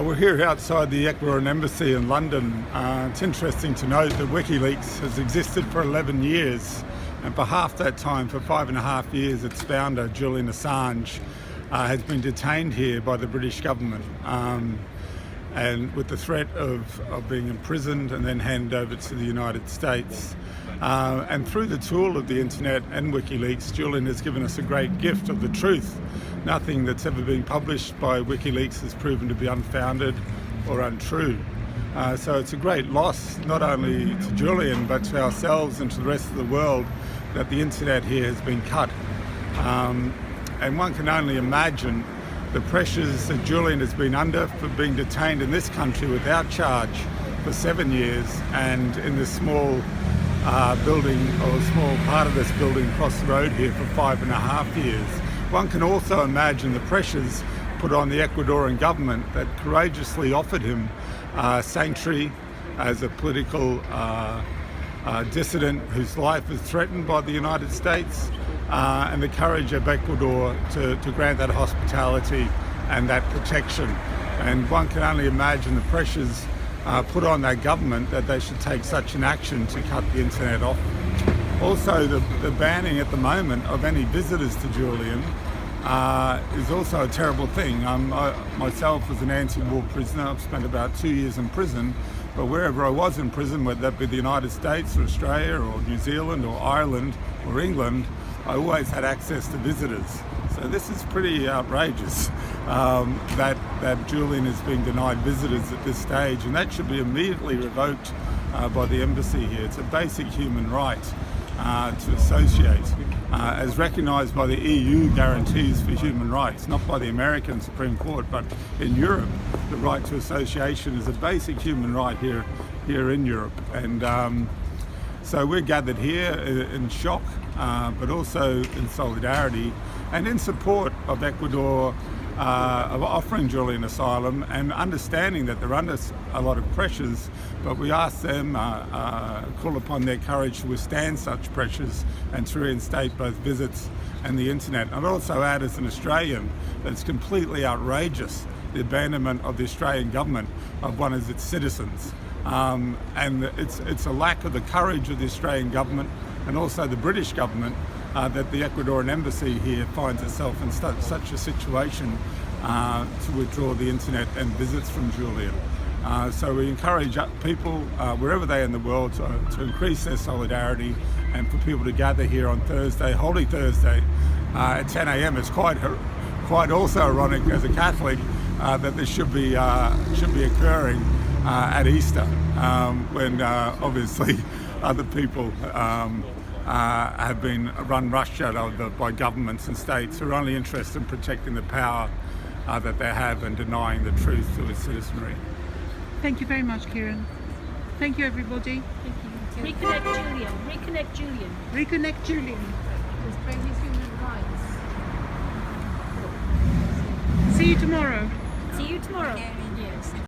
We're here outside the Ecuadorian Embassy in London. It's interesting to note that WikiLeaks has existed for 11 years, and for half that time, for 5.5 years, its founder, Julian Assange, has been detained here by the British government, and with the threat of being imprisoned and then handed over to the United States. And through the tool of the internet and WikiLeaks, Julian has given us a great gift of the truth. Nothing that's ever been published by WikiLeaks has proven to be unfounded or untrue. So it's a great loss, not only to Julian, but to ourselves and to the rest of the world, that the internet here has been cut. And one can only imagine the pressures that Julian has been under for being detained in this country without charge for 7 years, and in this small building, or a small part of this building across the road here, for 5.5 years. One can also imagine the pressures put on the Ecuadorian government that courageously offered him sanctuary as a political dissident whose life is threatened by the United States, and the courage of Ecuador to grant that hospitality and that protection. And one can only imagine the pressures put on that government that they should take such an action to cut the internet off. Also, the banning at the moment of any visitors to Julian is also a terrible thing. I myself was an anti-war prisoner. I've spent about 2 years in prison, but wherever I was in prison, whether that be the United States or Australia or New Zealand or Ireland or England, I always had access to visitors. So this is pretty outrageous that Julian is being denied visitors at this stage, and that should be immediately revoked by the embassy here. It's a basic human right to associate, as recognised by the EU guarantees for human rights, not by the American Supreme Court, but in Europe, the right to association is a basic human right here in Europe. And so we're gathered here in shock, but also in solidarity and in support of Ecuador of offering Julian asylum, and understanding that they're under a lot of pressures, but we ask them, call upon their courage to withstand such pressures and to reinstate both visits and the internet. I'd also add, as an Australian, that it's completely outrageous, the abandonment of the Australian government of one of its citizens. And it's a lack of the courage of the Australian government and also the British government that the Ecuadorian embassy here finds itself in such a situation to withdraw the internet and visits from Julian. So we encourage people wherever they are in the world to increase their solidarity, and for people to gather here on Thursday, Holy Thursday, at 10 a.m. It's quite also ironic as a Catholic that this should be occurring at Easter, when obviously other people have been run roughshod over by governments and states who are only interested in protecting the power that they have and denying the truth to its citizenry. Thank you very much, Kieran. Thank you, everybody. Thank you. Reconnect Julian. Reconnect Julian. Reconnect Julian. Respect his human rights. See you tomorrow. See you tomorrow. Yes.